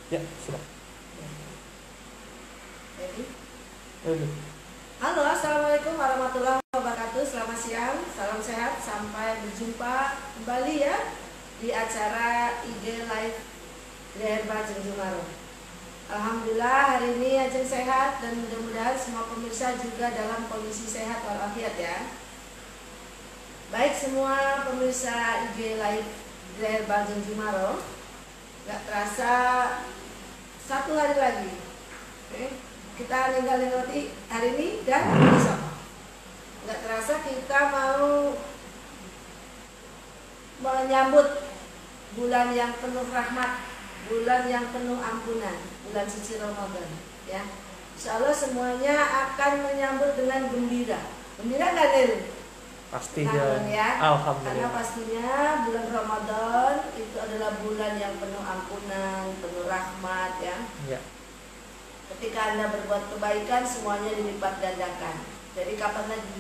Ya, sudah. Jadi, Halo, assalamualaikum warahmatullahi wabarakatuh. Selamat siang, salam sehat, sampai berjumpa kembali ya di acara IG Live Herbal Ajeng Jumaro. Alhamdulillah hari ini Ajeng sehat dan mudah-mudahan semua pemirsa juga dalam kondisi sehat walafiat ya. Baik semua pemirsa IG Live Herbal Ajeng Jumaro, gak terasa satu hari lagi. Oke. Kita lewati hari ini dan besok. Nggak terasa kita mau menyambut bulan yang penuh rahmat, bulan yang penuh ampunan, bulan suci Ramadan. Ya, Insya Allah semuanya akan menyambut dengan gembira. Gembira nggak Nil? Pasti ya. Alhamdulillah. Karena pastinya bulan Ramadan itu adalah bulan yang penuh ampunan, penuh rahmat ya. Ya. Ketika Anda berbuat kebaikan, semuanya dilipat gandakan. Jadi kapan lagi?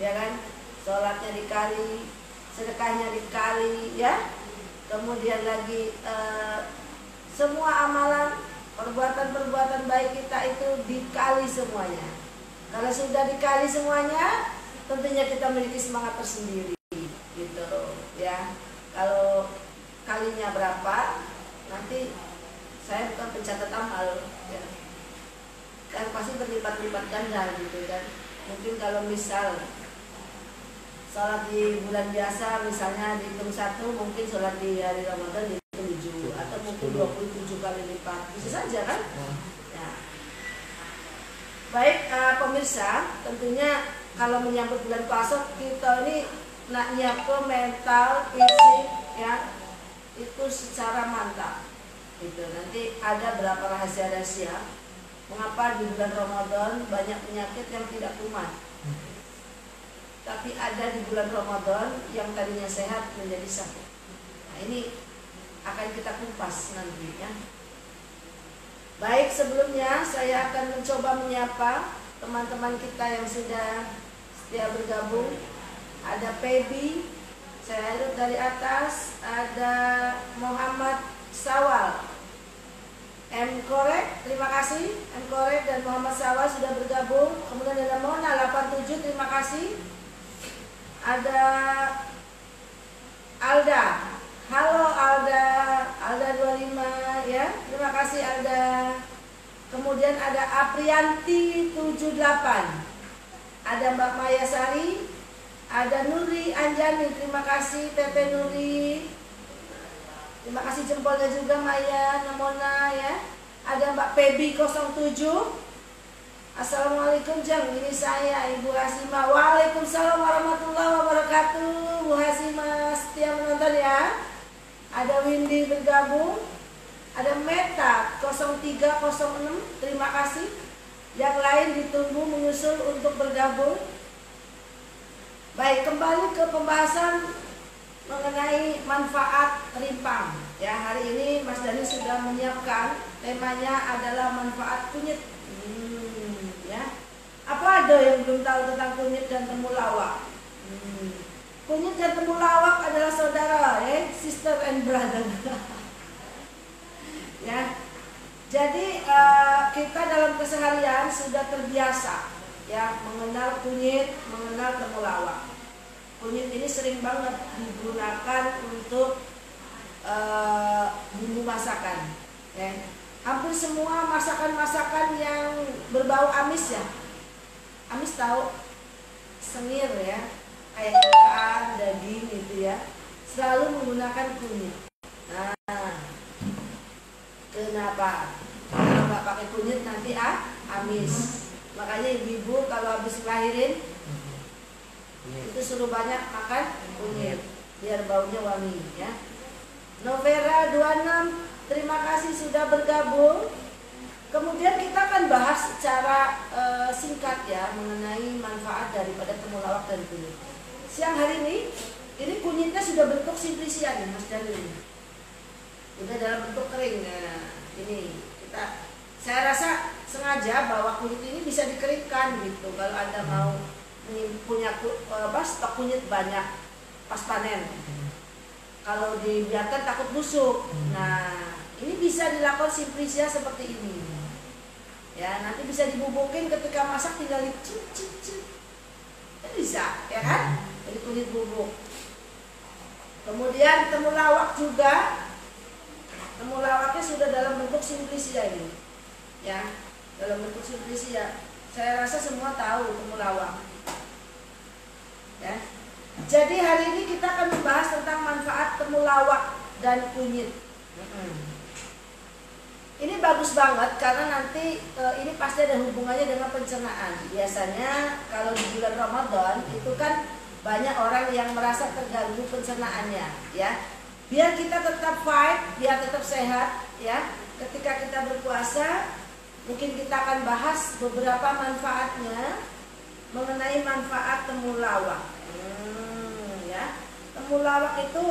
Ya kan? Sholatnya dikali, sedekahnya dikali, ya. Kemudian lagi semua amalan, perbuatan-perbuatan baik kita itu dikali semuanya. Kalau sudah dikali semuanya, tentunya kita memiliki semangat tersendiri, gitu, ya. Kalau kalinya berapa, nanti saya bukan pencatat amal, ya. Kan pasti berlipat-lipat ganda gitu kan. Mungkin kalau misal sholat di bulan biasa misalnya dihitung 1, mungkin sholat di hari Ramadan dihitung 7 atau mungkin 27 kali lipat, bisa saja kan ya. Baik pemirsa, tentunya kalau menyambut bulan puasa kita ini nak nyiapkan mental, fisik ya itu secara mantap gitu. Nanti ada berapa rahasia-rahasia mengapa di bulan Ramadan banyak penyakit yang tidak kumat. Tapi ada di bulan Ramadan yang tadinya sehat menjadi sakit. Nah, ini akan kita kupas nantinya. Baik, sebelumnya saya akan mencoba menyapa teman-teman kita yang sudah setia bergabung. Ada Pebi, saya lihat dari atas, ada Muhammad Sawal, M. Korek, terima kasih M. Korek dan Muhammad Sawal sudah bergabung. Kemudian ada Mona 87, terima kasih. Ada Alda, halo Alda, Alda 25 ya, terima kasih Alda. Kemudian ada Aprianti 78, ada Mbak Maya Sari, ada Nuri Anjani, terima kasih Pepe Nuri. Terima kasih jempolnya juga Maya, Namona ya. Ada Mbak Pebi 07. Assalamualaikum Jeng, ini saya Ibu Hasima. Waalaikumsalam warahmatullahi wabarakatuh. Bu Hasima setia menonton ya. Ada Windy bergabung. Ada Meta 0306, terima kasih. Yang lain ditunggu menyusul untuk bergabung. Baik, kembali ke pembahasan mengenai manfaat rimpang ya. Hari ini Mas Dani sudah menyiapkan temanya adalah manfaat kunyit ya. Apa ada yang belum tahu tentang kunyit dan temulawak? Kunyit dan temulawak adalah saudara sister and brother ya. Jadi kita dalam keseharian sudah terbiasa ya mengenal kunyit, mengenal temulawak. Kunyit ini sering banget digunakan untuk bumbu masakan ya. Hampir semua masakan-masakan yang berbau amis ya. Amis tahu? Semir ya, kayak ikan, daging gitu ya, selalu menggunakan kunyit. Nah, kenapa? Kalau nggak pakai kunyit nanti amis. Makanya ibu-ibu kalau habis ngelahirin itu suruh banyak makan kunyit biar baunya wangi ya. Novera 26, terima kasih sudah bergabung. Kemudian kita akan bahas secara singkat ya mengenai manfaat daripada temulawak dan kunyit. Siang hari ini kunyitnya sudah bentuk simplisia nih Mas Jalil. Udah dalam bentuk kering. Nah, ini saya rasa sengaja bahwa kunyit ini bisa dikeringkan gitu. Kalau Anda mau punya stok kunyit banyak pas panen. Kalau dibiarkan takut busuk. Nah, Ini bisa dilakukan simplicia seperti ini. Ya, nanti bisa dibubukin ketika masak, tinggal dicicip. Bisa, ya kan? Jadi kulit bubuk. Kemudian temulawak juga. Temulawaknya sudah dalam bentuk simplicia ini. Ya, dalam bentuk simplicia. Saya rasa semua tahu temulawak. Ya. Jadi hari ini kita akan membahas tentang manfaat temulawak dan kunyit. Ini bagus banget karena nanti ini pasti ada hubungannya dengan pencernaan. Biasanya kalau di bulan Ramadan itu kan banyak orang yang merasa terganggu pencernaannya, ya. Biar kita tetap fight, biar tetap sehat, ya. Ketika kita berpuasa, mungkin kita akan bahas beberapa manfaatnya mengenai manfaat temulawak. Ya. Temulawak itu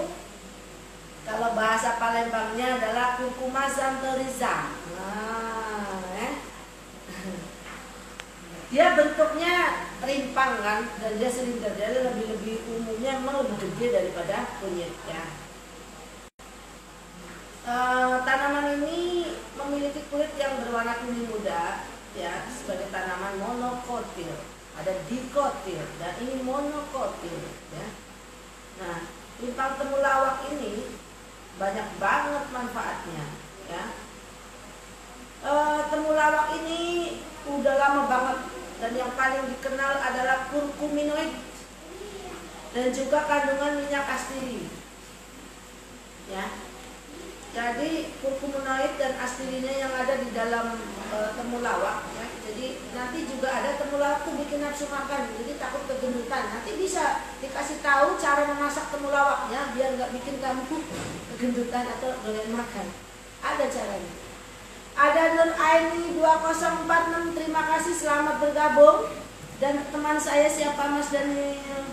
kalau bahasa Palembangnya adalah kurkuma xanthorrhiza. Dia bentuknya rimpang kan, dan dia silinder. Jadi lebih umumnya memang lebih gede daripada kunyit, ya. Tanaman ini memiliki kulit yang berwarna kuning muda, ya, sebagai tanaman monokotil. Ada dikotil dan ini monokotil, ya. Nah, rimpang temulawak ini banyak banget manfaatnya, ya. Temulawak ini udah lama banget dan yang paling dikenal adalah kurkuminoid dan juga kandungan minyak astiri, ya. Jadi kurkuminoid dan astirinya yang ada di dalam temulawak, ya. Jadi nanti juga ada temulawak tuh bikin nafsu makan, jadi takut kegendutan. Nanti bisa dikasih tahu cara memasak temulawaknya biar nggak bikin kamu kegendutan atau doyan makan. Ada caranya. Ada Nur Aini 2046, terima kasih, selamat bergabung. Dan teman saya siapa, Mas Daniel?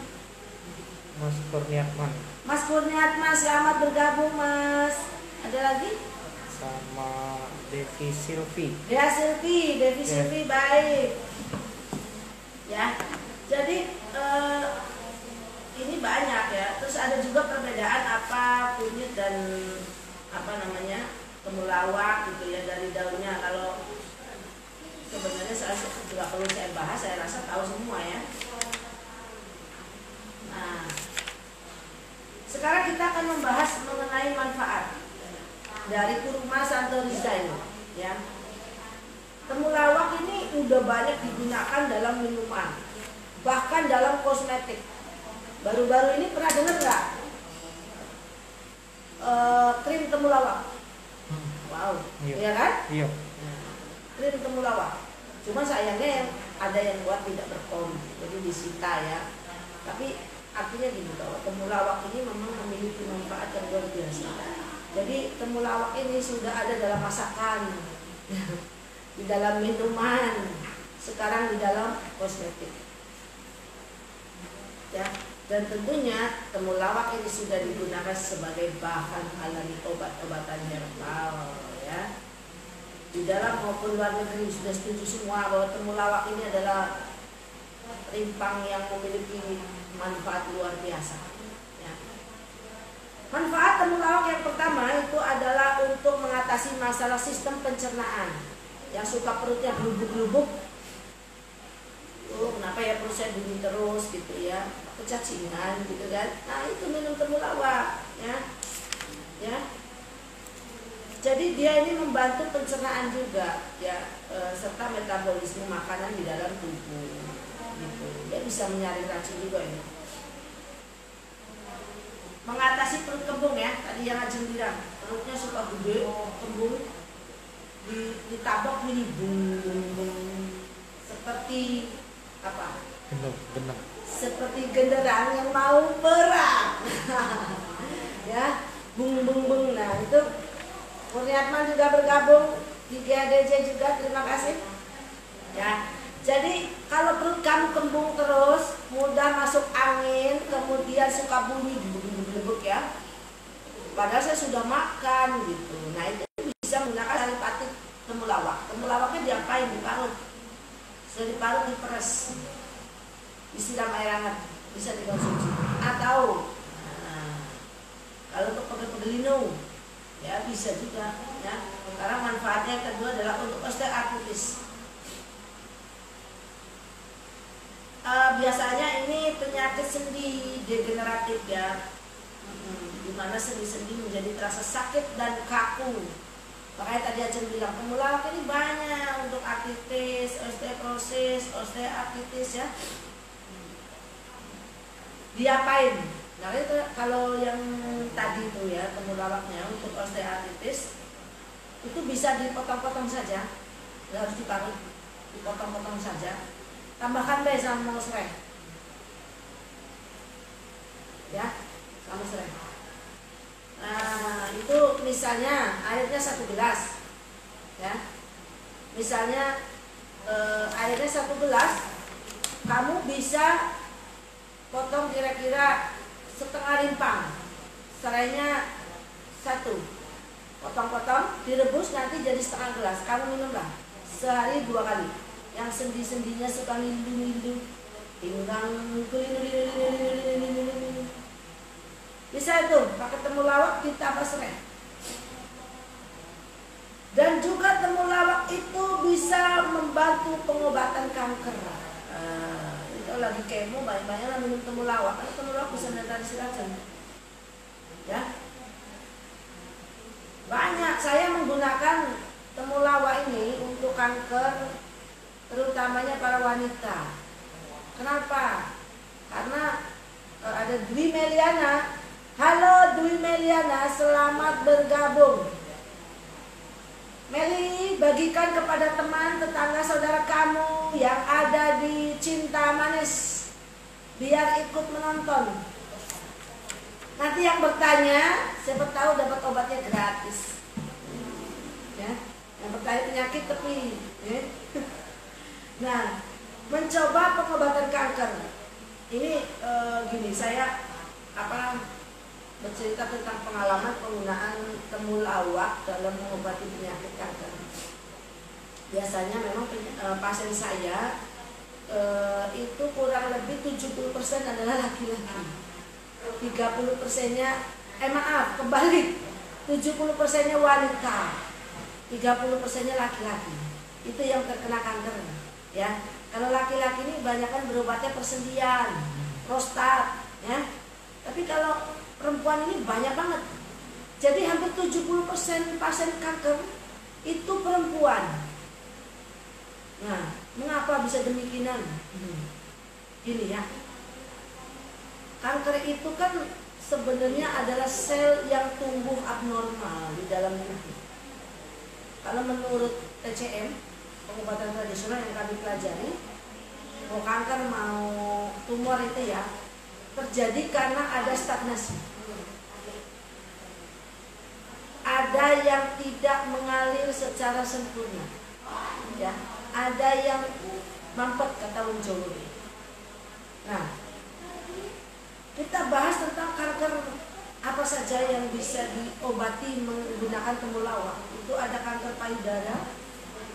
Mas Kurniatman. Mas Kurniatman, selamat bergabung, Mas. Ada lagi? Sama Devi Silvi. Ya, Devi Silvi, baik. Ya, jadi ini banyak, ya. Terus ada juga perbedaan apa kunyit dan apa namanya temulawak gitu, ya, dari daunnya. Kalau sebenarnya saya juga perlu saya bahas, saya rasa tahu semua, ya. Nah, sekarang kita akan membahas mengenai manfaat dari kurkuma xanthorrhiza ini, ya. Temulawak ini udah banyak digunakan dalam minuman, bahkan dalam kosmetik. Baru-baru ini pernah dengar nggak krim temulawak? Wow, iya kan? Iya. Krim temulawak. Cuma sayangnya yang ada yang buat tidak berpom, jadi disita, ya. Tapi artinya gini, bahwa temulawak ini memang memiliki manfaat yang luar biasa. Jadi temulawak ini sudah ada dalam masakan, di dalam minuman, sekarang di dalam kosmetik, ya. Dan tentunya temulawak ini sudah digunakan sebagai bahan alami obat-obatan herbal, ya. Di dalam maupun luar negeri sudah setuju semua bahwa temulawak ini adalah rimpang yang memiliki manfaat luar biasa. Manfaat temulawak yang pertama itu adalah untuk mengatasi masalah sistem pencernaan yang suka perutnya gelubuk-gelubuk. Kenapa ya perut saya bunyi terus gitu, ya, kecacingan gitu kan. Nah, itu minum temulawak, ya. Ya. Jadi dia ini membantu pencernaan juga, ya, serta metabolisme makanan di dalam tubuh gitu. Dia bisa menyaring racun juga ini. Mengatasi perut kembung, ya, tadi yang Ajeng bilang perutnya suka gede, kembung, ditabok ini bung, seperti apa? Genep. Seperti genderang yang mau perang. Ya, bung. Nah, itu Kurniatman juga bergabung di GADJ juga, terima kasih. Ya. Jadi kalau perut kamu kembung terus, mudah masuk angin, kemudian suka bunyi gelubuk, ya. Padahal saya sudah makan gitu. Nah, itu bisa menggunakan sari pati temulawak. Temulawaknya diapain? Diparut. Sudah diparut, diperes, disiram air hangat, bisa dikonsumsi. Atau kalau untuk pegel-pegel lino, Ya bisa juga ya. Karena manfaatnya yang kedua adalah untuk osteoartritis. Biasanya ini penyakit sendi degeneratif ya, dimana sendi-sendi menjadi terasa sakit dan kaku. Makanya tadi Aceh bilang temulawak ini banyak untuk artritis, osteoporosis, osteoartritis ya. Diapain? Nah itu kalau yang tadi itu ya temulawaknya untuk osteoartritis itu bisa dipotong-potong saja, nggak harus diparut, dipotong-potong saja. Tambahkan deh sama serai, ya, sama serai. Nah itu misalnya airnya 1 gelas, ya. Misalnya airnya 1 gelas, kamu bisa potong kira-kira setengah rimpang, serainya 1, potong-potong, direbus nanti jadi setengah gelas. Kamu minumlah sehari 2 kali. Yang sendi-sendinya suka ngindu-ngindu, tinggang bisa itu pakai temulawak ditambah serai. Dan juga temulawak itu bisa membantu pengobatan kanker. Itu lagi kemo banyak-banyak minum temulawak karena temulawak bisa menetralisir racun. Ya. Banyak saya menggunakan temulawak ini untuk kanker, terutamanya para wanita. Kenapa? Karena ada Dwi Meliana. Halo Dwi Meliana, selamat bergabung. Meli, bagikan kepada teman, tetangga, saudara kamu yang ada di Cinta Manis biar ikut menonton. Nanti yang bertanya, siapa tahu dapat obatnya gratis. Ya, yang bertanya penyakit tapi ya. Nah, mencoba pengobatan kanker. Ini gini, saya bercerita tentang pengalaman penggunaan temulawak dalam mengobati penyakit kanker. Biasanya memang pasien saya itu kurang lebih 70% adalah laki-laki. 30%-nya kebalik. 70%-nya wanita. 30%-nya laki-laki. Itu yang terkena kanker. Ya, kalau laki-laki ini kebanyakan berobatnya persendian, prostat, ya. Tapi kalau perempuan ini banyak banget. Jadi hampir 70% pasien kanker itu perempuan. Nah, mengapa bisa demikian? Gini ya. Kanker itu kan sebenarnya adalah sel yang tumbuh abnormal di dalam tubuh. Kalau menurut TCM, pengobatan tradisional yang kami pelajari, mau kanker mau tumor itu ya terjadi karena ada stagnasi. Ada yang tidak mengalir secara sempurna, ya. Ada yang mampet kata wong Jawa. Nah, kita bahas tentang kanker apa saja yang bisa diobati menggunakan temulawak. Itu ada kanker payudara,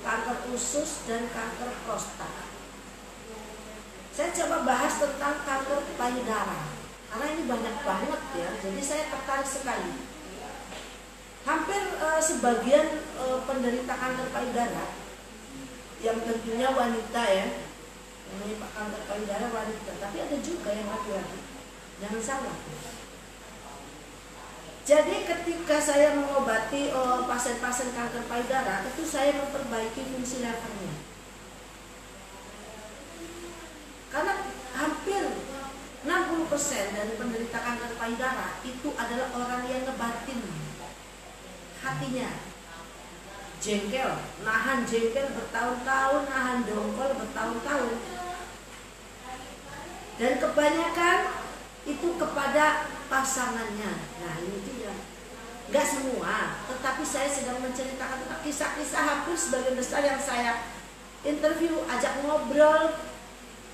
kanker usus, dan kanker prostat. Saya coba bahas tentang kanker payudara karena ini banyak banget ya, jadi saya tertarik sekali. Hampir sebagian penderita kanker payudara yang tentunya wanita ya, ini kanker payudara wanita, tapi ada juga yang laki-laki. Jangan salah. Jadi ketika saya mengobati pasien-pasien kanker payudara, itu saya memperbaiki fungsi levernya. Karena hampir 60% dari penderita kanker payudara itu adalah orang yang ngebatin hatinya. Jengkel, nahan jengkel bertahun-tahun, nahan dongkol bertahun-tahun. Dan kebanyakan itu kepada pasangannya. Nah ini dia. Gak semua, tetapi saya sedang menceritakan tentang kisah-kisah hampir sebagian besar yang saya interview, ajak ngobrol.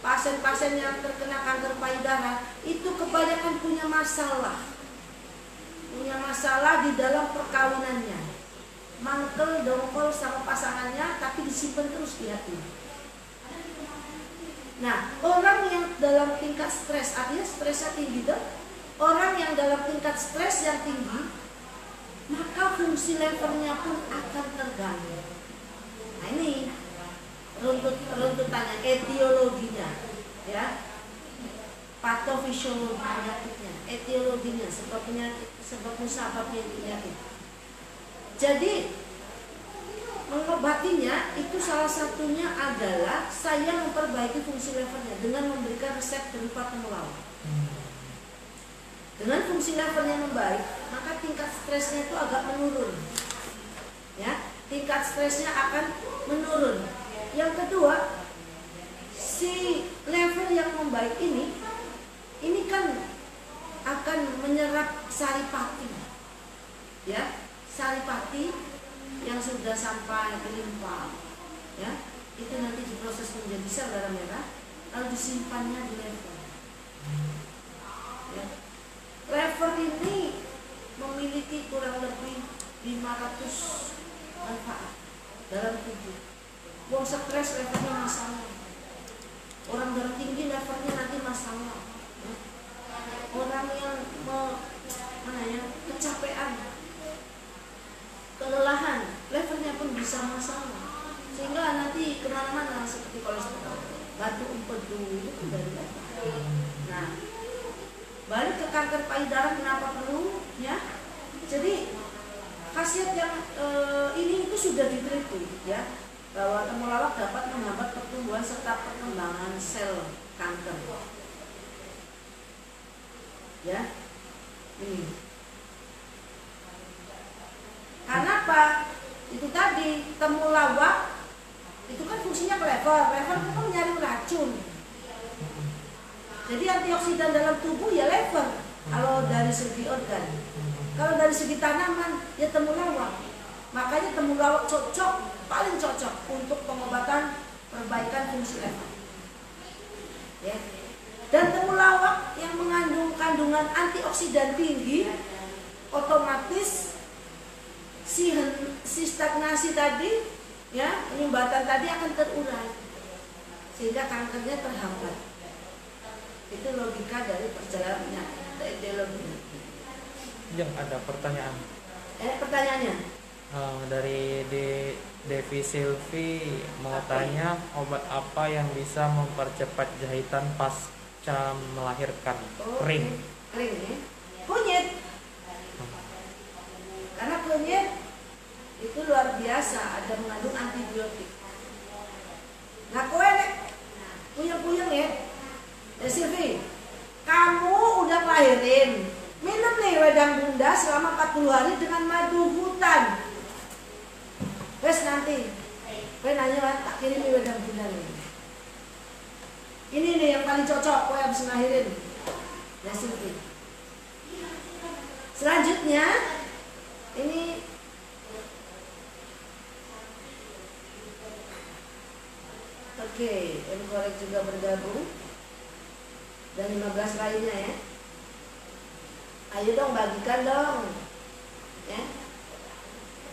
Pasien-pasien yang terkena kanker payudara itu kebanyakan punya masalah di dalam perkawinannya, mangkel dongkol sama pasangannya, tapi disimpan terus di hati. Nah, orang yang dalam tingkat stres, artinya stresnya tinggi, orang yang dalam tingkat stres yang tinggi, maka fungsi levernya pun akan terganggu. Nah ini runtutannya, etiologinya, ya, patofisiologi penyakitnya, etiologinya, sebab musababnya penyakit. Jadi mengobatinya itu salah satunya adalah saya memperbaiki fungsi levernya dengan memberikan resep berupa temulawak. Dengan fungsi levernya membaik, maka tingkat stresnya itu agak menurun. Ya, tingkat stresnya akan menurun. Yang kedua, si lever yang membaik ini kan akan menyerap saripati. Ya, saripati yang sudah sampai ke limpa, ya, itu nanti diproses menjadi sel darah merah, lalu disimpannya di lever. Ya. Lever ini memiliki kurang lebih 500 manfaat dalam tubuh. Wong stres levernya masalah, orang darah tinggi levernya nanti masalah, ya. Orang yang kecapean, kelelahan, levernya pun bisa masalah, sehingga nanti kemana-mana seperti kolesterol, batu empedu itu kan dari lever. Nah, balik ke kanker payudara, kenapa perlu? Ya, jadi khasiat yang ini itu sudah diteliti, ya, bahwa temulawak dapat menghambat pertumbuhan serta perkembangan sel kanker. Ya, ini. Karena apa? Itu tadi temulawak itu kan fungsinya ke lever itu kan nyari racun. Jadi antioksidan dalam tubuh ya lever. Kalau dari segi organ, kalau dari segi tanaman ya temulawak. Makanya temulawak paling cocok untuk pengobatan perbaikan fungsi lever. Ya. Dan temulawak yang mengandung kandungan antioksidan tinggi, otomatis si stagnasi tadi, ya, penyumbatan tadi akan terurai, sehingga kankernya terhambat. Itu logika dari perjalanannya, etiologinya. Yang ada pertanyaan. Pertanyaannya? Dari Devi Silvi mau tanya, obat apa yang bisa mempercepat jahitan pasca melahirkan? Kering. Kering ya. Kunyit. Karena kunyit itu luar biasa, ada mengandung antibiotik. Nah, kowe nek puyeng-puyeng ya. Silvi, kamu udah ngelahirin, minum nih wedang bunda selama 40 hari dengan madu hutan. Wes nanti, kowe nanya tak kirim wedang bunda nih. Ini nih yang paling cocok, kowe habis ngelahirin. Ya Silvi. Selanjutnya, ini oke, Korek juga bergabung. Dan 15 lainnya ya. Ayo dong bagikan dong. Ya.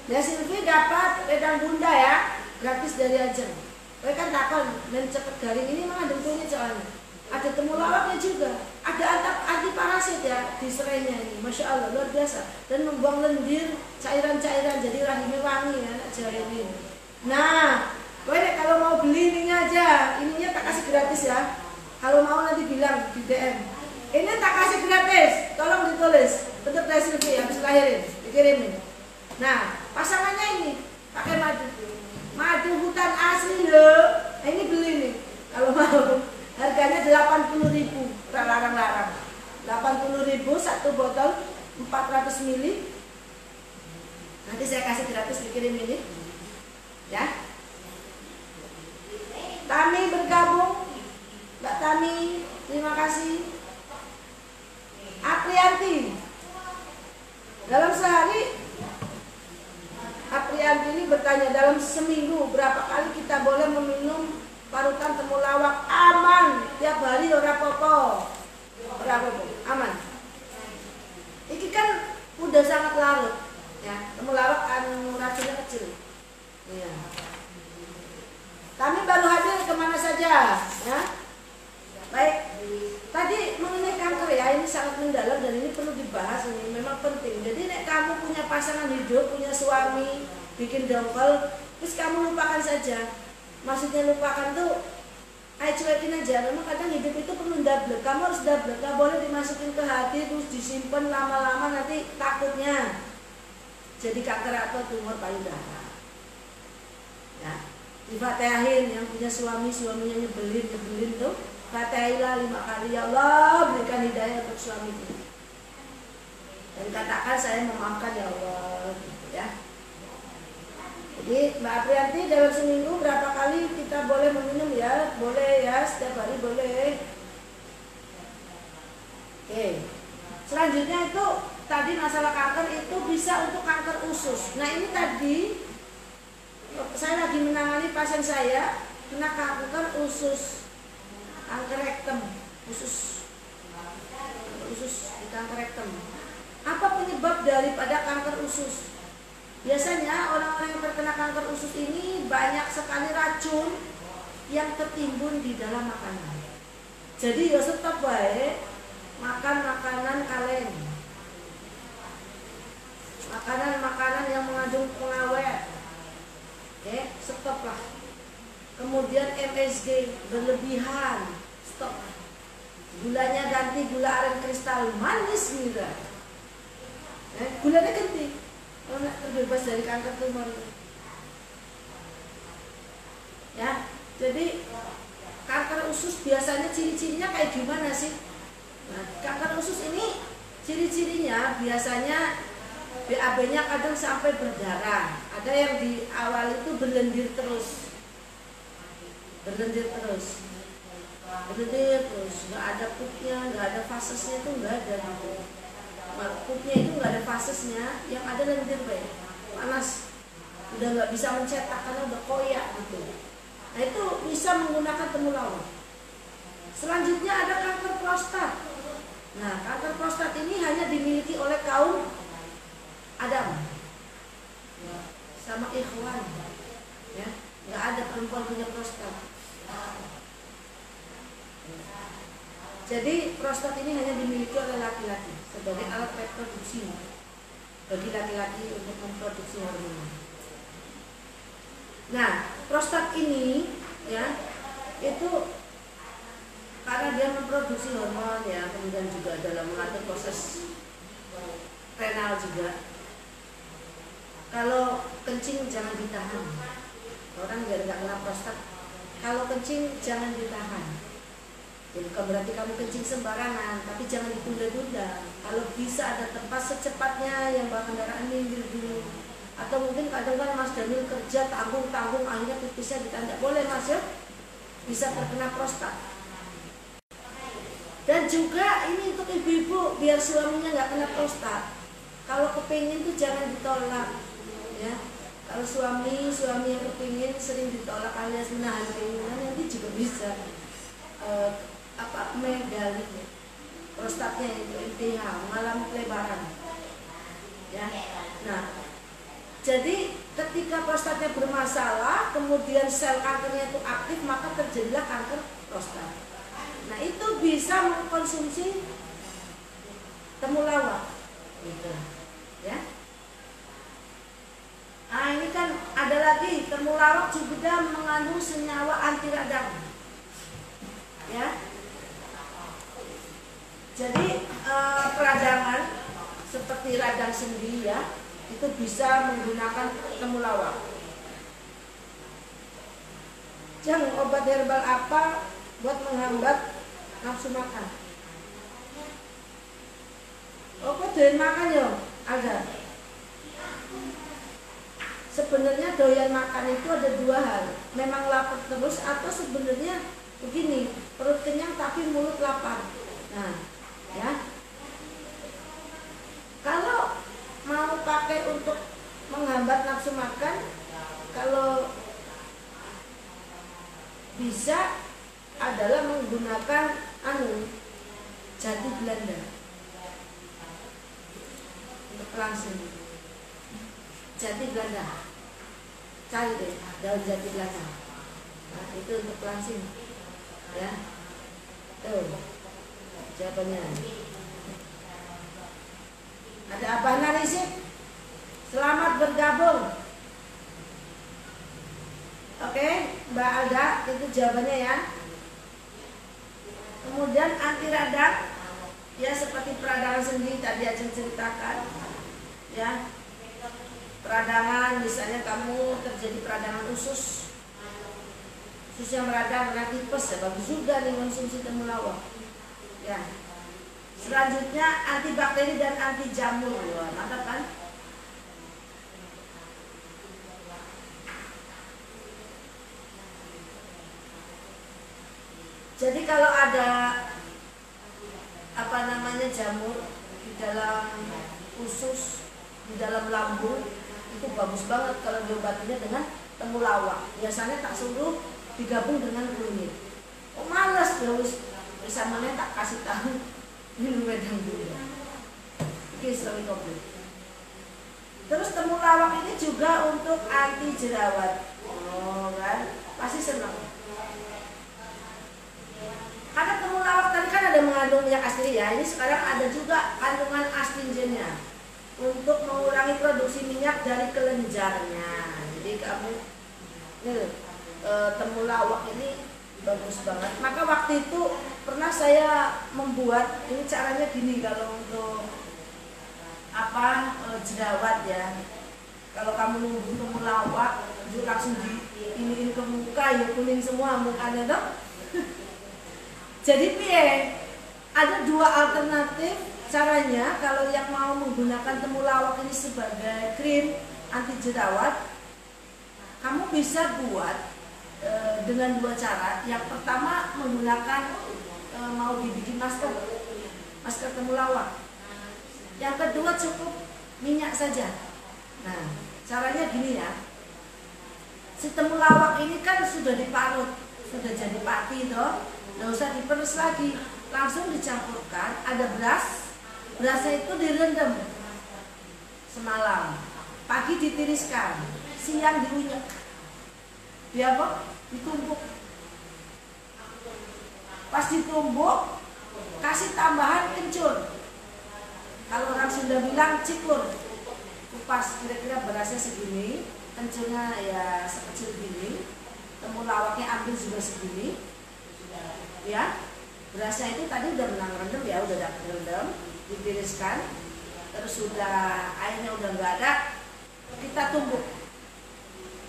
Ya Silvi dapat wedang bunda ya, gratis dari Ajeng. Kowe kan takon, men cepet garing ini mengandung kunyit soalnya. Ada temulawaknya juga, ada anti parasit ya di serainya ini, masya Allah luar biasa. Dan membuang lendir cairan-cairan, jadi rahimnya wangi ya, anak jari ini. Nah, kowe kalau mau beli ininya aja, ininya tak kasih gratis ya. Kalau mau nanti bilang di DM. Ini tak kasih gratis, tolong ditulis untuk dari Silvi habis lahirin, dikirimin. Nah, pasangannya ini pakai madu hutan asli loh. Nah, ini beli nih, kalau mau. Harganya 80.000, larang-larang. 80.000 satu botol 400 ml. Nanti saya kasih gratis dikirim ini, ya. Tami bergabung. Mbak Tami, terima kasih. Aprianti, dalam sehari Aprianti ini bertanya, dalam seminggu berapa kali kita boleh meminum parutan temulawak? Aman, tiap hari ora popo, aman. Ini kan udah sangat larut, ya. Temulawak racunnya kecil. Ya. Kami baru hadir kemana saja, ya. Baik, tadi mengenai kanker ya, ini sangat mendalam dan ini perlu dibahas, ini memang penting. Jadi nek kamu punya pasangan hidup, punya suami, bikin dongkol, terus kamu lupakan saja. Maksudnya lupakan tuh, ayo cuekin aja. Memang kadang hidup itu perlu double. Kamu harus double, gak boleh dimasukin ke hati terus disimpan lama-lama, nanti takutnya jadi kanker atau tumor payudara. Ya, difatihain yang punya suaminya nyebelin tuh. Fatihailah 5 kali, ya Allah berikan hidayah untuk suamiku. Dan katakan saya memaafkan ya Allah, gitu ya. Jadi Mbak Aprianti dalam seminggu berapa kali kita boleh meminum ya? Boleh ya, setiap hari boleh. Oke. Selanjutnya itu tadi masalah kanker itu bisa untuk kanker usus. Nah ini tadi saya lagi menangani pasien saya kena kanker usus. Kanker rektum, usus di kanker rektum. Apa penyebab daripada kanker usus? Biasanya orang-orang yang terkena kanker usus ini banyak sekali racun yang tertimbun di dalam makanan. Jadi ya tetap baik makan makanan kaleng, makanan yang mengandung pengawet. Oke, stoplah. Kemudian MSG berlebihan, stop. Gulanya ganti gula aren kristal manis gitu. Gulanya ganti. Kalau nak terbebas dari kanker tumor. Ya, jadi kanker usus biasanya ciri-cirinya kayak gimana sih? Nah, kanker usus ini ciri-cirinya biasanya BAB-nya kadang sampai berdarah. Ada yang di awal itu berlendir terus, nggak ada pupnya, nggak ada fasesnya, itu nggak ada gitu. Pupnya itu nggak ada fasesnya, yang ada lendir panas, udah nggak bisa mencetak karena udah koyak gitu. Nah itu bisa menggunakan temulawak. Selanjutnya ada kanker prostat. Nah kanker prostat ini hanya dimiliki oleh kaum Adam sama ikhwan, ya nggak ada perempuan punya prostat. Jadi prostat ini hanya dimiliki oleh laki-laki sebagai alat reproduksi bagi laki-laki untuk memproduksi hormon. Nah, prostat ini ya itu karena dia memproduksi hormon ya, kemudian juga dalam mengatur proses renal juga. Kalau kencing jangan ditahan. Orang biar nggak kena prostat, kalau kencing jangan ditahan. Jadi bukan berarti kamu kencing sembarangan, tapi jangan ditunda-tunda. Kalau bisa ada tempat secepatnya yang bawa kendaraan minggir dulu. Atau mungkin kadang kan Mas Daniel kerja tanggung-tanggung akhirnya pipisnya ditanda. Boleh Mas ya, bisa terkena prostat. Dan juga ini untuk ibu-ibu biar suaminya nggak kena prostat. Kalau kepingin tuh jangan ditolak, ya. Kalau suami yang kepingin sering ditolak alias menahan keinginan, nanti juga bisa megali prostatnya itu MTH, mengalami pelebaran. Ya. Nah, jadi ketika prostatnya bermasalah, kemudian sel kankernya itu aktif, maka terjadilah kanker prostat. Nah, itu bisa mengkonsumsi temulawak, gitu. Ya. Nah, ini kan ada lagi temulawak juga mengandung senyawa anti radang. Ya. Jadi peradangan seperti radang sendi ya, itu bisa menggunakan temulawak. Jangan obat herbal apa buat menghambat nafsu makan. Oh, kok doyan makan ya? Ada. Sebenarnya doyan makan itu ada dua hal. Memang lapar terus atau sebenarnya begini, perut kenyang tapi mulut lapar. Nah, ya. Kalau mau pakai untuk menghambat nafsu makan, kalau bisa adalah menggunakan jati Belanda untuk langsung. Jati Belanda, cari deh daun jati Belanda. Nah, itu untuk langsing, ya. Tuh jawabannya. Ada Abah Narisik, selamat bergabung. Oke, Mbak Alda, itu jawabannya ya. Kemudian anti radang, ya seperti peradangan sendi tadi aja ceritakan, ya. Peradangan, misalnya kamu terjadi peradangan usus yang meradang karena tipes, ya bagus juga nih konsumsi temulawak. Ya. Selanjutnya antibakteri dan anti jamur, wah, mantap kan? Jadi kalau ada jamur di dalam usus, di dalam lambung, itu bagus banget kalau diobatinya dengan temulawak. Biasanya tak suruh digabung dengan kunyit. Oh males ya bisa mana tak kasih tahu minum wedang dulu. Oke, selalu kopi. Terus temulawak ini juga untuk anti jerawat. Oh kan, pasti senang. Karena temulawak tadi kan ada mengandung minyak astringent ya. Ini sekarang ada juga kandungan astringennya untuk mengurangi produksi minyak dari kelenjarnya. Jadi kamu temulawak ini bagus banget. Maka waktu itu pernah saya membuat, ini caranya gini kalau untuk jerawat ya. Kalau kamu nunggu temulawak, langsung ini ke muka ya kuning semua mukanya dong. Jadi ada dua alternatif caranya kalau yang mau menggunakan temulawak ini sebagai krim anti jerawat. Kamu bisa buat dengan dua cara. Yang pertama menggunakan mau dibikin masker temulawak. Yang kedua cukup minyak saja. Nah, caranya gini ya. Si temulawak ini kan sudah diparut, sudah jadi pati toh. Nggak usah diperes lagi, langsung dicampurkan. Ada berasnya itu direndam semalam, pagi ditiriskan, siang diunyek, ditumbuk. Pas ditumbuk, kasih tambahan kencur. Kalau orang Sunda bilang cikur, kupas kira-kira berasnya segini, kencurnya ya sekecil gini, temulawaknya ambil juga segini. Ya, berasnya itu tadi udah rendam ya, udah rendam, ditiriskan, terus sudah airnya udah nggak ada, kita tumbuk.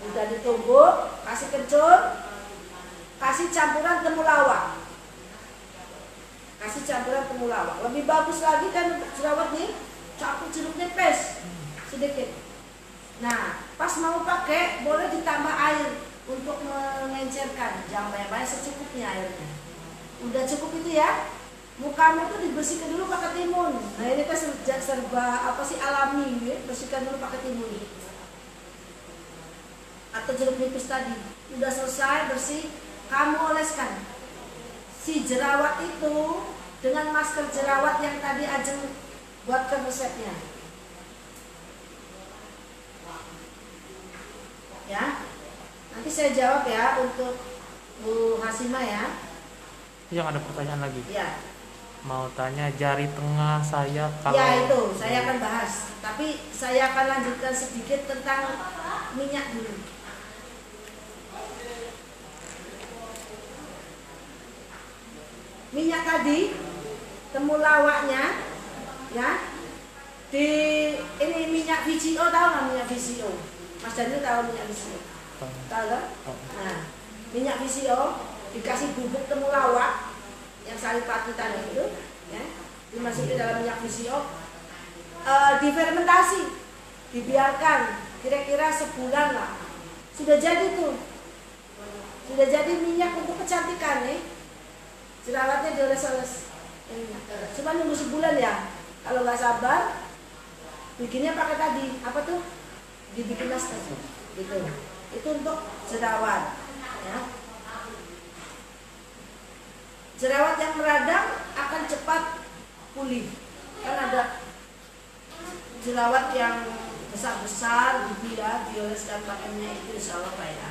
Udah ditumbuk, kasih kencur, kasih campuran temulawak. Lebih bagus lagi kan untuk jerawat nih, campur jeruk nipis sedikit. Nah, pas mau pakai boleh ditambah air untuk mengencerkan, jangan banyak-banyak, secukupnya airnya. Udah cukup itu ya. Mukamu tuh dibersihkan dulu pakai timun. Nah ini kan serba alami ya. Bersihkan dulu pakai timun atau jeruk nipis tadi. Udah selesai bersih, kamu oleskan si jerawat itu dengan masker jerawat yang tadi Ajeng buatkan resepnya. Ya. Nanti saya jawab ya untuk Bu Hasima ya. Yang ada pertanyaan lagi. Ya. Mau tanya jari tengah saya kalau. Ya itu, saya akan bahas. Tapi saya akan lanjutkan sedikit tentang minyak dulu. Minyak tadi, temulawaknya, ya. Ini minyak VCO, tahu nggak minyak VCO? Mas Daniel tahu minyak VCO? Tahu kan? Nah, minyak VCO dikasih bubuk temulawak yang sari pati tadi itu, ya, dimasukin dalam minyak VCO, difermentasi, dibiarkan kira-kira sebulan lah, sudah jadi tuh, sudah jadi minyak untuk kecantikan nih, jerawatnya dioles-oles, cuma nunggu sebulan ya, kalau nggak sabar, bikinnya pakai tadi, apa tuh, dibikin masker, gitu, itu untuk jerawat, ya. Jerawat yang meradang akan cepat pulih. Kan ada jerawat yang besar-besar gitu ya, dioleskan pakainya itu insya Allah baik.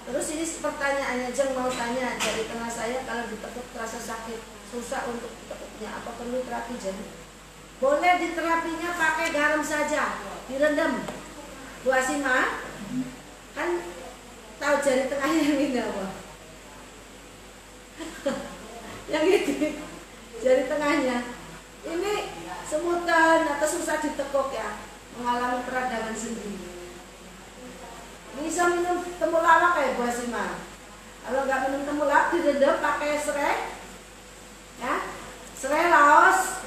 Terus ini pertanyaannya, Jeng mau tanya, jari tengah saya kalau ditekuk terasa sakit. susah untuk ditekuknya, apa perlu terapi jari? Boleh diterapinya pakai garam saja, direndam. Bu Asima, kan tahu jari tengahnya yang ini apa? Yang ini, jari tengahnya. Ini semutan atau susah ditekuk ya, mengalami peradangan sendi. Bisa minum temulawak kayak Bu Asima. Kalau nggak minum temulawak, direndam pakai serai, ya, serai laos,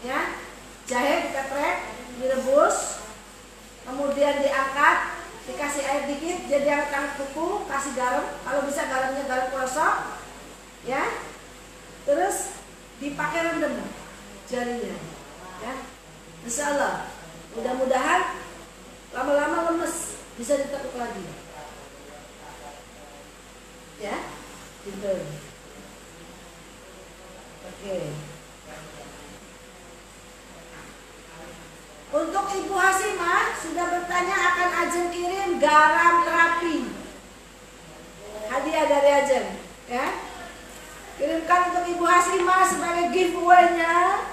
ya, jahe dikeprek, direbus, kemudian diangkat, dikasih air dikit, jadi angkat kuku, kasih garam. Kalau bisa garamnya garam krosok, ya, terus dipakai rendam jarinya, ya. Insya Allah, mudah-mudahan lama-lama lemes, bisa ditekuk lagi, ya, gitu. Oke. Untuk Ibu Hasimah sudah bertanya akan Ajeng kirim garam terapi, hadiah dari Ajeng, ya. Kirimkan untuk Ibu Hasimah sebagai giveaway-nya,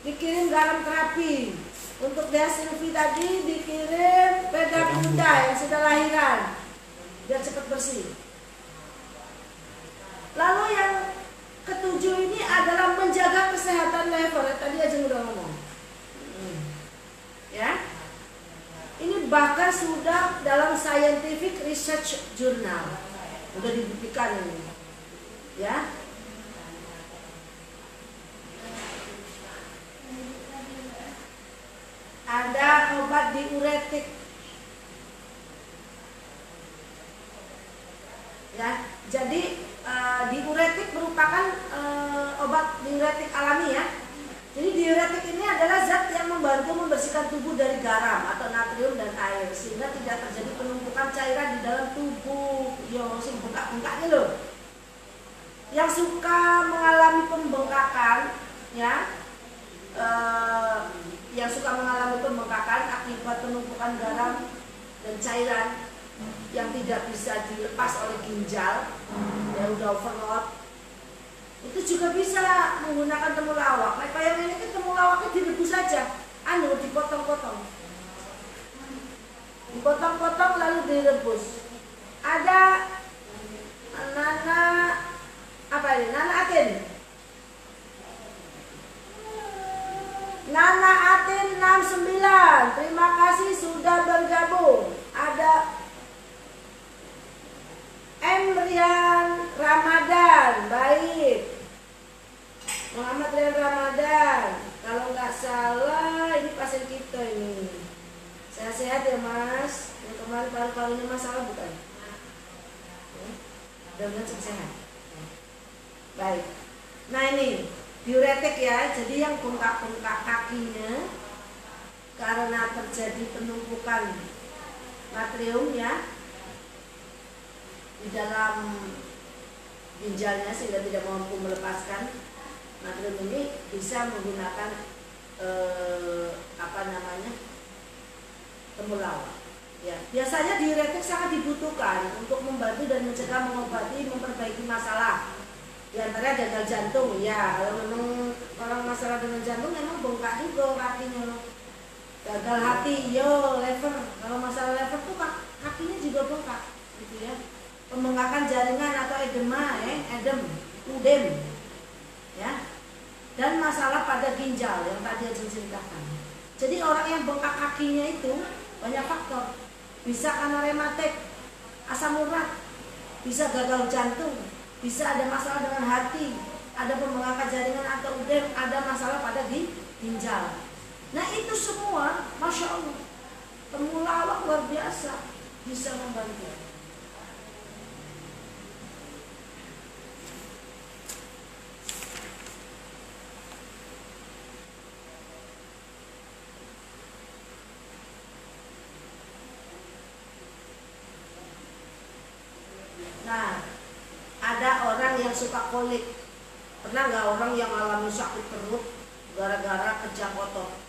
dikirim garam terapi. Untuk Dea Silvi tadi dikirim peda kuda yang sudah lahiran, biar cepat bersih. Lalu yang ketujuh ini adalah menjaga kesehatan lever. Tadi Ajeng udah ngomong, ya. Ini bahkan sudah dalam scientific research journal, udah dibuktikan ini, ya. Ada obat diuretik, ya. Jadi diuretik merupakan obat diuretik alami, ya. Jadi diuretik ini adalah zat yang membantu membersihkan tubuh dari garam atau natrium dan air, sehingga tidak terjadi penumpukan cairan di dalam tubuh. Yo, sing bengkak-bengkaknya loh. Yang suka mengalami pembengkakan, ya, yang suka mengalami pembengkakan akibat penumpukan garam dan cairan yang tidak bisa dilepas oleh ginjal, ya udah overload, itu juga bisa menggunakan temulawak. Nah, kayak ini kan temulawaknya direbus saja, dipotong-potong, dipotong-potong lalu direbus. Ada nana apa ini? Nana atin. Nana Atin 69, terima kasih sudah bergabung. Ada Rian Ramadan, baik. Muhammad Rian Ramadan, kalau nggak salah ini pasien kita ini. Sehat-sehat ya Mas. Yang kemarin paru-parunya masalah bukan? Mudah-mudahan sehat. Baik. Nah ini diuretik ya, jadi yang bengkak-bengkak kakinya karena terjadi penumpukan natrium, ya, di dalam ginjalnya sehingga tidak mampu melepaskan natrium ini, bisa menggunakan temulawak. Ya, biasanya diuretik sangat dibutuhkan untuk membantu dan mencegah, mengobati, memperbaiki masalah. Di antara gagal jantung, ya. Kalau memang orang masalah dengan jantung memang bengkak juga kakinya. Gagal hati, yo, lever. Kalau masalah lever tuh kakinya juga bengkak, gitu ya. Pembengkakan jaringan atau edema, udem, ya. Dan masalah pada ginjal yang tadi Ajeng ceritakan. Jadi orang yang bengkak kakinya itu banyak faktor. Bisa karena rematik, asam urat, bisa gagal jantung, bisa ada masalah dengan hati, ada pembengkakan jaringan atau udem, ada masalah pada ginjal. Nah itu semua, Masya Allah, temulawak luar biasa bisa membantu. Nah, ada orang yang suka kolik. Pernah nggak orang yang alami sakit perut gara-gara kejang otot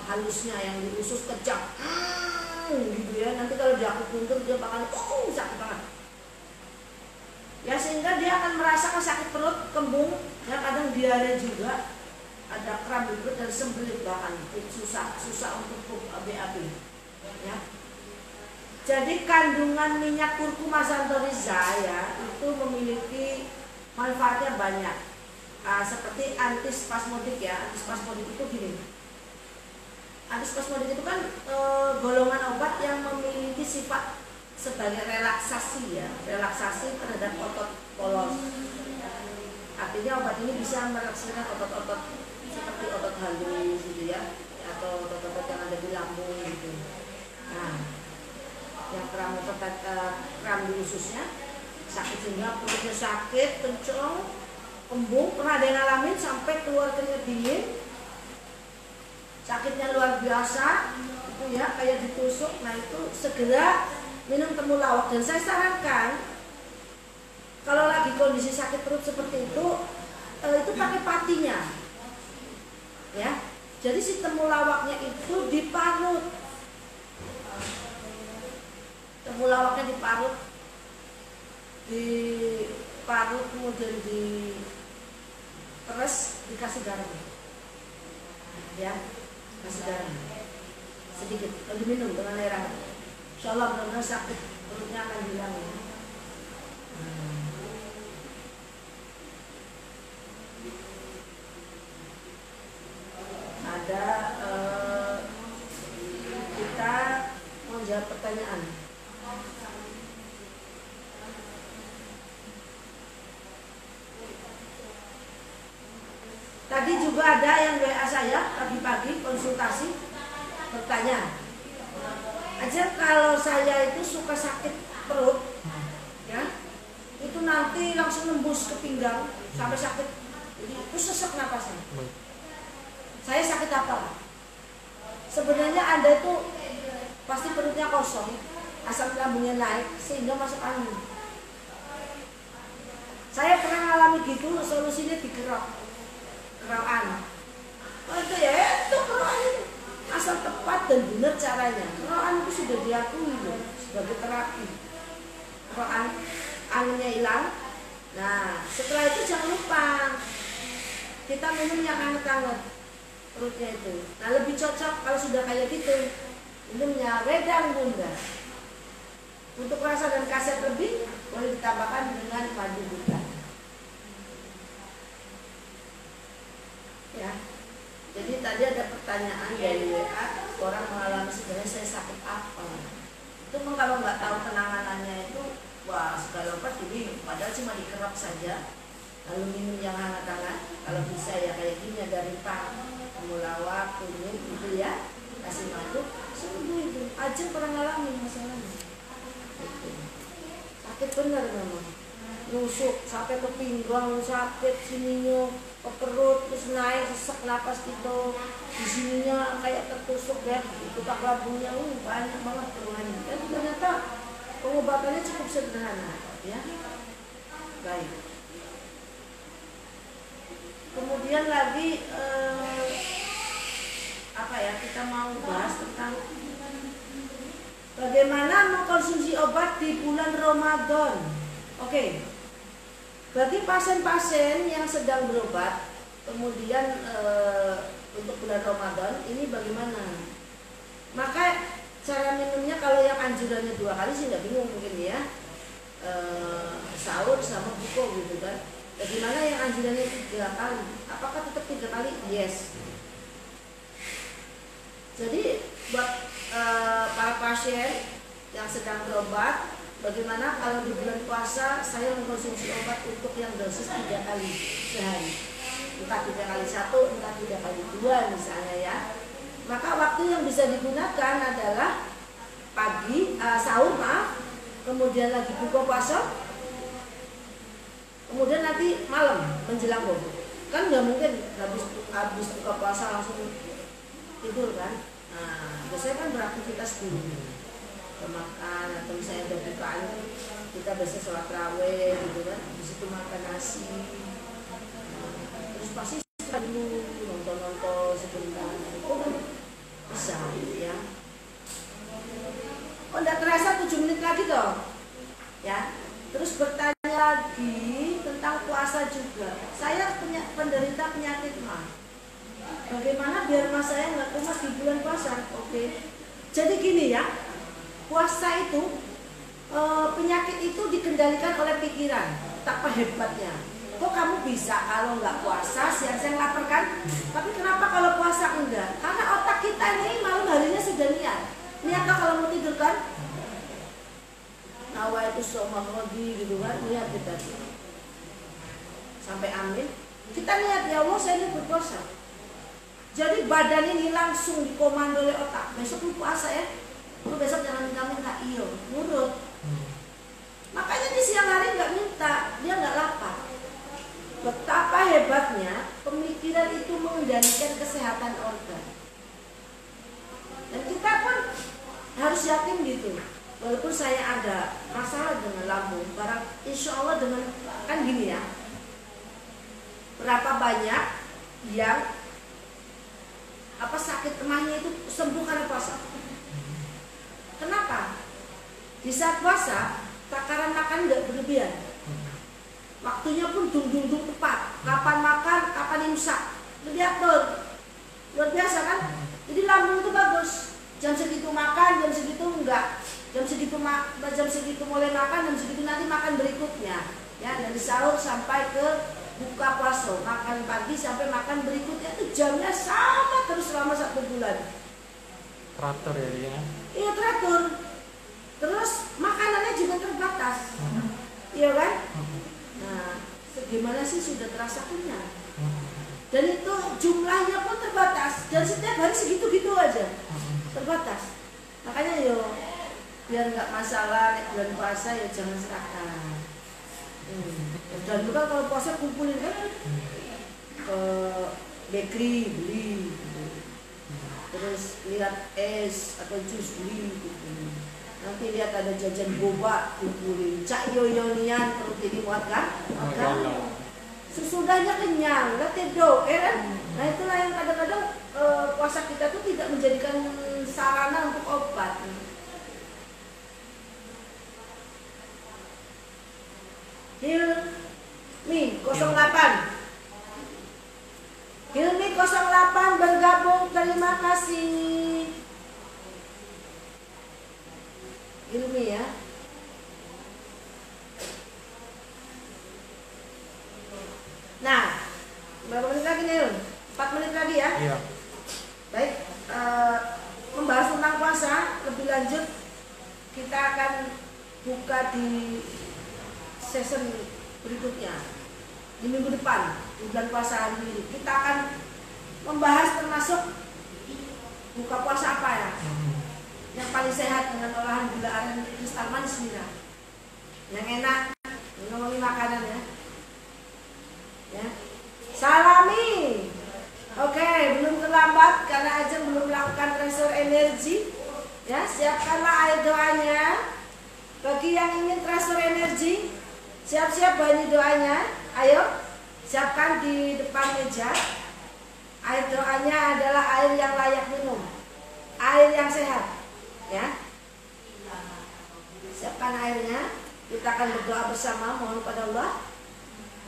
halusnya yang di usus kejang, gitu ya. Nanti kalau dia akupuntur dia bakal sakit banget. Ya, sehingga dia akan merasakan sakit perut, kembung, Ya kadang diare juga, ada kram di perut dan sembelit bahkan susah untuk BAB. Ya. Jadi kandungan minyak kurkuma xanthorrhiza ya itu memiliki manfaatnya banyak. Seperti antispasmodik ya. Antispasmodik itu gini. Antispasmodik itu kan golongan obat yang memiliki sifat sebagai relaksasi ya, relaksasi terhadap otot polos. Artinya obat ini bisa melaksanakan otot-otot seperti otot halus gitu ya, atau otot-otot yang ada di lambung gitu. Nah, yang kram di ususnya sakit sehingga perutnya sakit, kenceng, kembung, pernah ada yang ngalamin sampai keluar keringat dingin, sakitnya luar biasa, itu ya kayak ditusuk. Nah itu segera minum temulawak dan saya sarankan kalau lagi kondisi sakit perut seperti itu pakai patinya, ya. Jadi si temulawaknya itu diparut, temulawaknya diparut kemudian diperes, dikasih garam, ya, kasih garam sedikit, lalu diminum dengan air hangat. Insya Allah benar-benar sakit perutnya akan hilang ya. Ada kita mau jawab pertanyaan. Tadi juga ada yang WA saya pagi-pagi konsultasi bertanya, aja kalau saya itu suka sakit perut, ya, itu nanti langsung nembus ke pinggang sampai sakit, jadi itu sesak napasnya. Saya sakit apa? Sebenarnya Anda itu pasti perutnya kosong, asam lambungnya naik sehingga masuk angin. Saya pernah ngalami gitu, solusinya kerokan. Oh itu ya, itu kerokan ini. Asal tepat dan benar caranya. Kerokan itu sudah diakui loh sebagai terapi. Kerokan, anginnya hilang. Nah setelah itu jangan lupa kita minum yang hangat-hangat perutnya itu. Nah lebih cocok kalau sudah kayak gitu minumnya wedang bunda. Untuk rasa dan kaset lebih boleh ditambahkan dengan madu buta. Ya. Jadi tadi ada pertanyaan dari WA, orang mengalami sebenarnya saya sakit apa. Itu kalau nggak tahu penanganannya itu, wah segala obat diminum, padahal cuma dikerap saja. Lalu minum yang hangat-hangat, kalau bisa ya kayak gini ada ripang, temulawak, kunyit gitu ya, kasih madu, sembuh itu. Aja pernah ngalamin masalahnya. Gitu. Sakit benar memang, nusuk sampai ke pinggang, sakit sininya, ke perut, terus naik sesak napas gitu, di sininya kayak tertusuk ya, itu tak lambungnya, banyak banget keluhannya. Dan ternyata pengobatannya cukup sederhana, ya. Baik. Kemudian lagi kita mau bahas tentang bagaimana mengkonsumsi obat di bulan Ramadan. Oke. Bagi pasien-pasien yang sedang berobat, kemudian untuk bulan Ramadan ini bagaimana? Maka cara minumnya kalau yang anjurannya 2 kali sih nggak bingung mungkin ya, sahur sama buka gitu kan. Bagaimana yang anjurannya 3 kali? Apakah tetap 3 kali? Yes. Jadi buat para pasien yang sedang berobat, bagaimana kalau di bulan puasa saya mengkonsumsi obat untuk yang dosis 3 kali sehari, entah 3 kali 1, entah 3 kali 2 misalnya ya. Maka waktu yang bisa digunakan adalah pagi, sahur kemudian lagi buka puasa, kemudian nanti malam menjelang bobo. Kan nggak mungkin habis buka puasa langsung tidur kan. Nah biasanya kan beraktivitas dulu, makan atau misalnya udah bukaan kita biasa sholat raweh gitu kan, di situ makan nasi, terus pasti dulu nonton sebentar, itu kan bisa ya. Oh nggak terasa 7 menit lagi toh ya. Terus bertanya lagi tentang puasa juga. Saya punya biar mas saya nggak kumat di bulan puasa. Oke. Jadi gini ya, puasa itu penyakit itu dikendalikan oleh pikiran. Betapa hebatnya. Kok kamu bisa kalau nggak puasa siang-siang lapar kan? Tapi kenapa kalau puasa enggak? Karena otak kita ini malam harinya sudah niat. Niat kalau mau tidur kan? Nawa itu soma lagi gitu kan? Niat kita. Sampai amin. Kita niat ya Allah saya ini berpuasa. Jadi badan ini langsung dikomando oleh otak. Besok lu puasa ya. Lu besok jangan minta iyo, nurut. Makanya di siang hari nggak minta, dia nggak lapar. Betapa hebatnya pemikiran itu mengendalikan kesehatan organ. Dan kita pun harus yakin gitu. Walaupun saya ada masalah dengan lambung, barang insya Allah dengan kan gini ya. Berapa banyak yang sakit emahnya itu sembuh karena puasa. Kenapa? Di saat puasa takaran makan nggak berlebihan. Waktunya pun dung tepat. Kapan makan, kapan imsak. Diatur. Luar biasa kan? Jadi lambung itu bagus. Jam segitu makan, jam segitu enggak. Jam segitu mulai makan, jam segitu nanti makan berikutnya. Ya, dari sahur sampai ke buka puasa, makan pagi sampai makan berikutnya itu jamnya sama terus selama 1 bulan. Teratur ya dia. Iya teratur. Terus makanannya juga terbatas. Iya kan? Nah, gimana sih sudah terasa kenyang? Dan itu jumlahnya pun terbatas. Dan setiap hari segitu-gitu aja. Terbatas. Makanya yo biar nggak masalah bulan puasa ya jangan serakah. Dan juga kalau puasa kumpulin kan ke bakery beli gitu. Terus lihat es atau jus beli gitu. Nanti lihat ada jajan boba kumpulin. Cak yoyonian perut ini muat kan? Sesudahnya kenyang, let it go, kan? Nah itulah yang kadang-kadang puasa kita tuh tidak menjadikan sarana untuk obat. Hilmi 08 Hilmi 08 bergabung, terima kasih Hilmi ya. Nah, berapa menit lagi nih? 4 menit lagi ya? Iya. Baik, membahas tentang puasa lebih lanjut kita akan buka di season berikutnya di minggu depan di bulan puasa hari ini. Kita akan membahas termasuk buka puasa apa ya yang paling sehat dengan olahan gula aren kristal manis nira yang enak, ngomongin makanan ya. Salami. Oke, belum terlambat karena Ajeng belum melakukan transfer energi ya. Siapkanlah air doanya bagi yang ingin transfer energi. Siap-siap banyak doanya. Ayo, siapkan di depan meja. Air doanya adalah air yang layak minum, air yang sehat, ya. Siapkan airnya. Kita akan berdoa bersama, mohon pada Allah.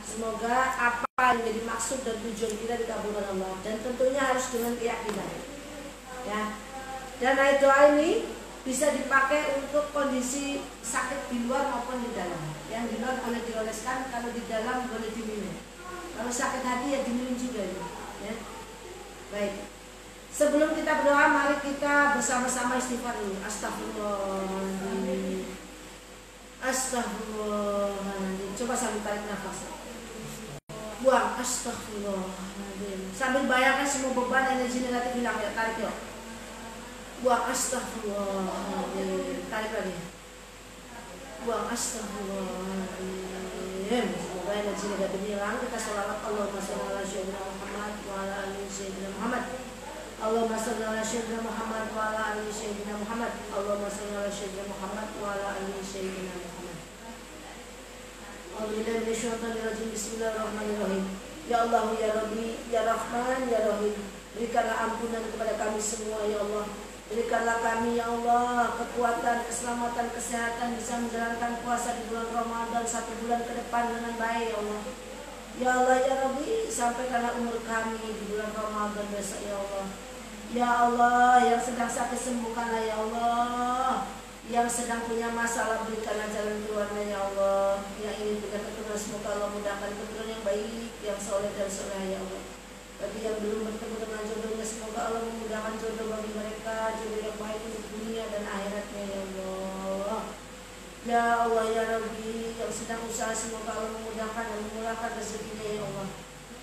Semoga apa yang menjadi maksud dan tujuan kita dikabulkan Allah. Dan tentunya harus dengan keyakinan, ya. Dan air doa ini bisa dipakai untuk kondisi sakit di luar maupun di dalam. Yang di luar boleh dioleskan, kalau di dalam boleh diminum. Kalau sakit hati ya diminum juga ya. Baik. Sebelum kita berdoa, mari kita bersama-sama istighfar dulu. Astagfirullahaladzim. Astagfirullahaladzim. Coba sambil tarik nafas. Buang. Astagfirullahaladzim. Sambil bayangkan semua beban energi negatif hilang ya. Tarik yuk. Buang. Astagfirullahaladzim. Tarik lagi. Buang. Astagfirullahaladzim. Semoga energi negatif hilang. Kita sholawat Allahumma sholli ala sayyidina Muhammad wa ala ali sayyidina Muhammad. Allahumma sholli ala sayyidina Muhammad wa ala ali sayyidina Muhammad. Allahumma sholli ala sayyidina Muhammad wa ala ali sayyidina Muhammad. Alhamdulillah minasyaitonirrajim. Bismillahirrahmanirrahim. Ya Allah, ya Rabbi, ya Rahman, ya Rahim. Berikanlah ampunan kepada kami semua ya Allah. Berikanlah kami ya Allah kekuatan, keselamatan, kesehatan bisa menjalankan puasa di bulan Ramadan 1 bulan ke depan dengan baik ya Allah. Ya Allah ya Rabbi, sampaikanlah umur kami di bulan Ramadan besok ya Allah. Ya Allah, yang sedang sakit sembuhkanlah ya Allah. Yang sedang punya masalah berikanlah jalan keluarnya ya Allah. Yang ingin punya keturunan semoga Allah mudahkan keturunan yang baik, yang soleh dan soleh ya Allah. Bagi yang belum bertemu dengan jodohnya semoga Allah memudahkan jodoh bagi mereka, jodoh yang baik untuk dunia dan akhiratnya ya Allah. Ya Allah ya Rabbi, yang sedang usaha semoga Allah memudahkan dan memulahkan rezekinya ya Allah.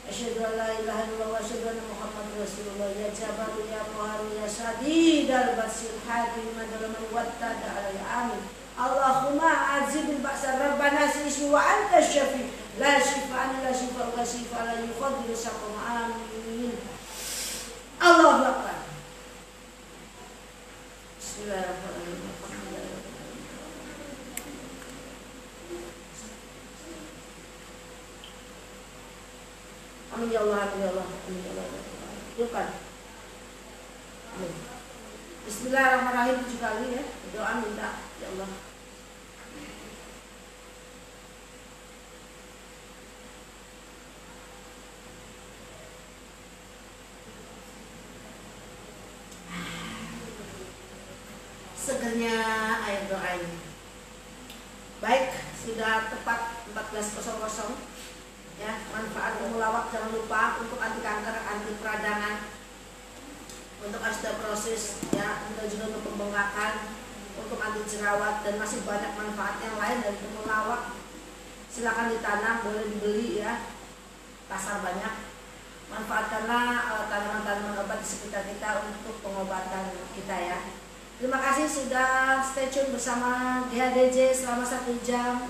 Asyhadu an la ilaha illallah wa asyhadu anna Muhammadar Rasulullah. Ya Jabaru ya Muharu ya Sadidal Basir Hakim Madalaman Wattada alaihi amin. Allahumma azibil ba'sa rabbana sisi wa anta syafi la shifa'an la shifa wa shifa la yuqadiru saqam amin. Allahu akbar. Bismillahirrahmanirrahim. Amin ya Allah, amin ya Allah, amin ya Allah. Bukan. Amin. Bismillahirrahmanirrahim 7 kali ya. Doa minta ya Allah. Segernya air doa ini. Baik, sudah tepat 14.00 ya. Manfaat temulawak jangan lupa untuk anti kanker, anti peradangan, untuk osteoporosis ya, dan juga untuk pembengkakan, untuk anti jerawat, dan masih banyak manfaat yang lain dari temulawak. Silakan ditanam, boleh dibeli ya, pasar banyak. Manfaatkanlah tanaman-tanaman obat di sekitar kita untuk pengobatan kita ya. Terima kasih sudah stay tune bersama GHDJ selama 1 jam.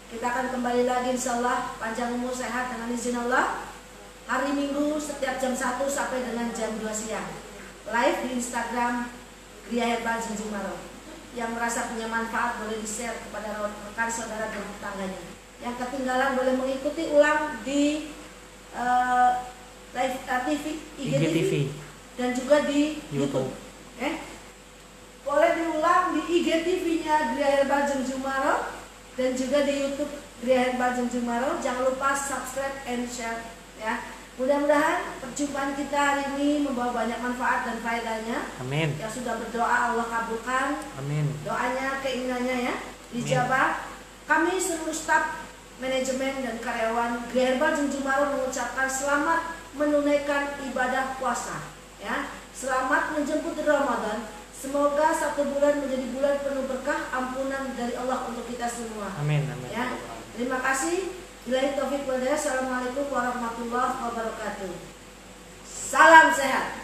Kita akan kembali lagi insyaallah, panjang umur sehat dengan izin Allah. Hari Minggu setiap jam 1 sampai dengan jam 2 siang. Live di Instagram Gria Herbal Junjung Maro. Yang merasa punya manfaat boleh di-share kepada rekan saudara dan tetangganya. Yang ketinggalan boleh mengikuti ulang di live TV, IGTV dan juga di YouTube. Boleh diulang di IGTV-nya Gria Herbal Junjung Maro dan juga di YouTube Gria Herbal Junjung Maro. Jangan lupa subscribe and share ya. Mudah-mudahan perjumpaan kita hari ini membawa banyak manfaat dan faedahnya. Amin. Yang sudah berdoa Allah kabulkan. Amin. Doanya, keinginannya ya dijabah. Kami seluruh staf, manajemen dan karyawan Gria Herbal Junjung Maro mengucapkan selamat menunaikan ibadah puasa ya. Selamat menjemput Ramadan. Semoga 1 bulan menjadi bulan penuh berkah, ampunan dari Allah untuk kita semua. Amin. Amin. Ya. Terima kasih. Billahi taufik wal hidayah. Assalamualaikum warahmatullahi wabarakatuh. Salam sehat.